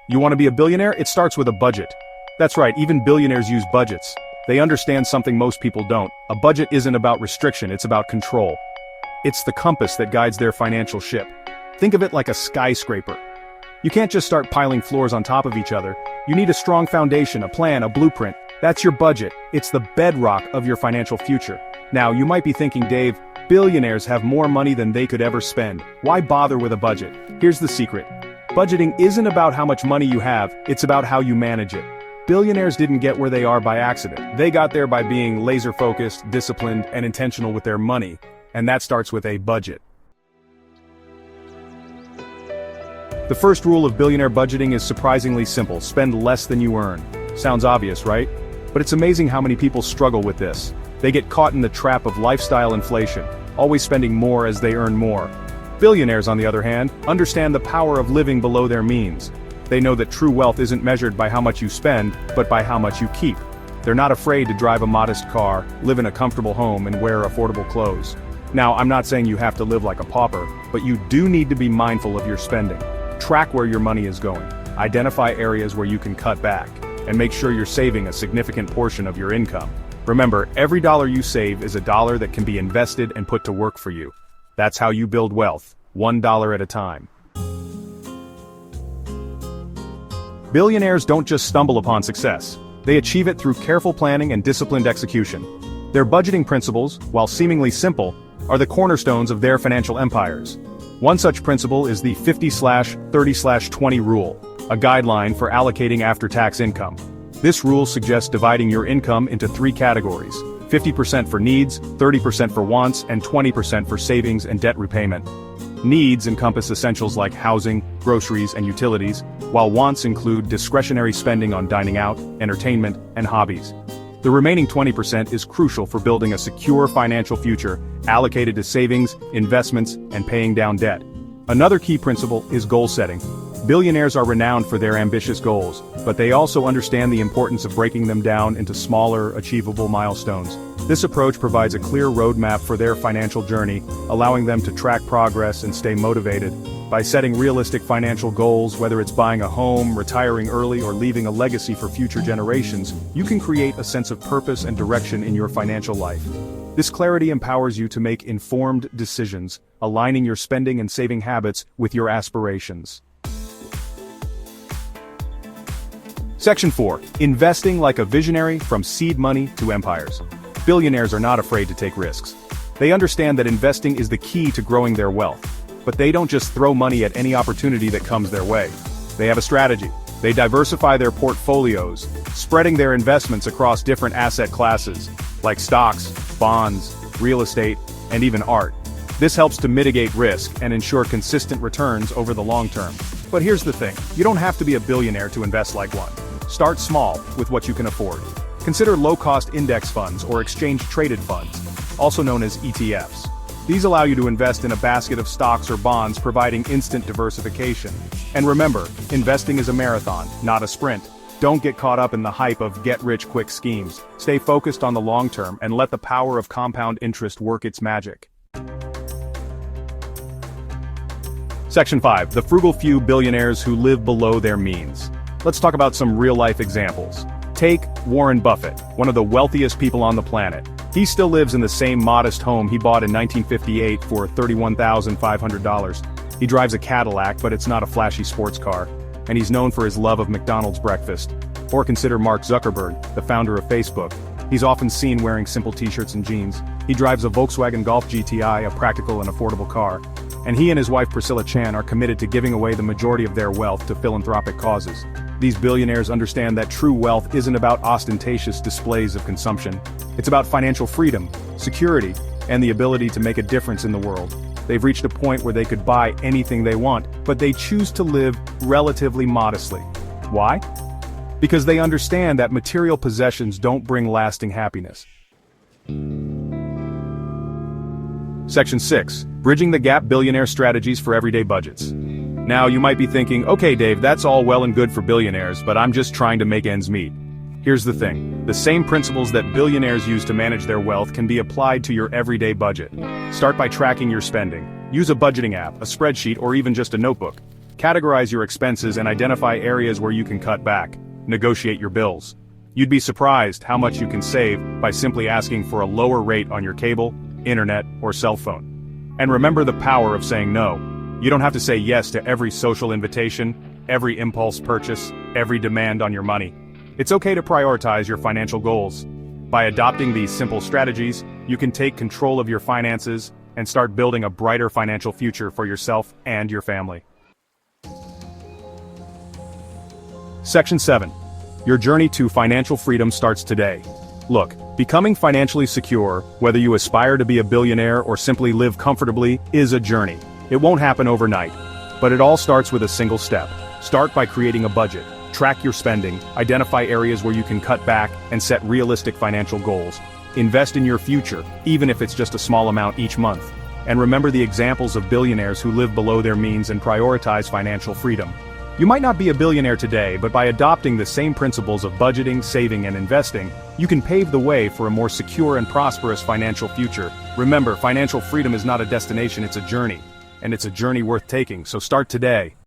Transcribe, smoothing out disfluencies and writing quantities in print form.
You want to be a billionaire? It starts with a budget. That's right, even billionaires use budgets. They understand something most people don't. A budget isn't about restriction, it's about control. It's the compass that guides their financial ship. Think of it like a skyscraper. You can't just start piling floors on top of each other. You need a strong foundation, a plan, a blueprint. That's your budget. It's the bedrock of your financial future. Now, you might be thinking, Dave, billionaires have more money than they could ever spend. Why bother with a budget? Here's the secret. Budgeting isn't about how much money you have, it's about how you manage it. Billionaires didn't get where they are by accident. They got there by being laser-focused, disciplined, and intentional with their money. And that starts with a budget. The first rule of billionaire budgeting is surprisingly simple: spend less than you earn. Sounds obvious, right? But it's amazing how many people struggle with this. They get caught in the trap of lifestyle inflation, always spending more as they earn more. Billionaires, on the other hand, understand the power of living below their means. They know that true wealth isn't measured by how much you spend, but by how much you keep. They're not afraid to drive a modest car, live in a comfortable home, and wear affordable clothes. Now, I'm not saying you have to live like a pauper, but you do need to be mindful of your spending. Track where your money is going. Identify areas where you can cut back, and make sure you're saving a significant portion of your income. Remember, every dollar you save is a dollar that can be invested and put to work for you. That's how you build wealth, $1 at a time. Billionaires don't just stumble upon success. They achieve it through careful planning and disciplined execution. Their budgeting principles, while seemingly simple, are the cornerstones of their financial empires. One such principle is the 50/30/20 rule, a guideline for allocating after-tax income. This rule suggests dividing your income into three categories: 50% for needs, 30% for wants, and 20% for savings and debt repayment. Needs encompass essentials like housing, groceries, and utilities, while wants include discretionary spending on dining out, entertainment, and hobbies. The remaining 20% is crucial for building a secure financial future, allocated to savings, investments, and paying down debt. Another key principle is goal setting. Billionaires are renowned for their ambitious goals, but they also understand the importance of breaking them down into smaller, achievable milestones. This approach provides a clear roadmap for their financial journey, allowing them to track progress and stay motivated. By setting realistic financial goals, whether it's buying a home, retiring early, or leaving a legacy for future generations, you can create a sense of purpose and direction in your financial life. This clarity empowers you to make informed decisions, aligning your spending and saving habits with your aspirations. Section 4. Investing like a visionary, from seed money to empires. Billionaires are not afraid to take risks. They understand that investing is the key to growing their wealth. But they don't just throw money at any opportunity that comes their way. They have a strategy. They diversify their portfolios, spreading their investments across different asset classes, like stocks, bonds, real estate, and even art. This helps to mitigate risk and ensure consistent returns over the long term. But here's the thing, you don't have to be a billionaire to invest like one. Start small with what you can afford. Consider low-cost index funds or exchange-traded funds, also known as ETFs. These allow you to invest in a basket of stocks or bonds, providing instant diversification. And remember, investing is a marathon, not a sprint. Don't get caught up in the hype of get-rich-quick schemes. Stay focused on the long term and let the power of compound interest work its magic. Section 5. The frugal few: billionaires who live below their means. Let's talk about some real-life examples. Take Warren Buffett, one of the wealthiest people on the planet. He still lives in the same modest home he bought in 1958 for $31,500. He drives a Cadillac, but it's not a flashy sports car. And he's known for his love of McDonald's breakfast. Or consider Mark Zuckerberg, the founder of Facebook. He's often seen wearing simple t-shirts and jeans. He drives a Volkswagen Golf GTI, a practical and affordable car. And he and his wife Priscilla Chan are committed to giving away the majority of their wealth to philanthropic causes. These billionaires understand that true wealth isn't about ostentatious displays of consumption. It's about financial freedom, security, and the ability to make a difference in the world. They've reached a point where they could buy anything they want, but they choose to live relatively modestly. Why? Because they understand that material possessions don't bring lasting happiness. Section 6. Bridging the gap: billionaire strategies for everyday budgets. Now you might be thinking, okay Dave, that's all well and good for billionaires, but I'm just trying to make ends meet. Here's the thing, the same principles that billionaires use to manage their wealth can be applied to your everyday budget. Start by tracking your spending. Use a budgeting app, a spreadsheet, or even just a notebook. Categorize your expenses and identify areas where you can cut back. Negotiate your bills. You'd be surprised how much you can save by simply asking for a lower rate on your cable, internet, or cell phone. And remember the power of saying no. You don't have to say yes to every social invitation, every impulse purchase, every demand on your money. It's okay to prioritize your financial goals. By adopting these simple strategies, you can take control of your finances and start building a brighter financial future for yourself and your family. Section 7. Your journey to financial freedom starts today. Look, becoming financially secure, whether you aspire to be a billionaire or simply live comfortably, is a journey. It won't happen overnight, but it all starts with a single step. Start by creating a budget. Track your spending, identify areas where you can cut back, and set realistic financial goals. Invest in your future, even if it's just a small amount each month. And remember the examples of billionaires who live below their means and prioritize financial freedom. You might not be a billionaire today, but by adopting the same principles of budgeting, saving, and investing, you can pave the way for a more secure and prosperous financial future. Remember, financial freedom is not a destination, it's a journey. And it's a journey worth taking, so start today.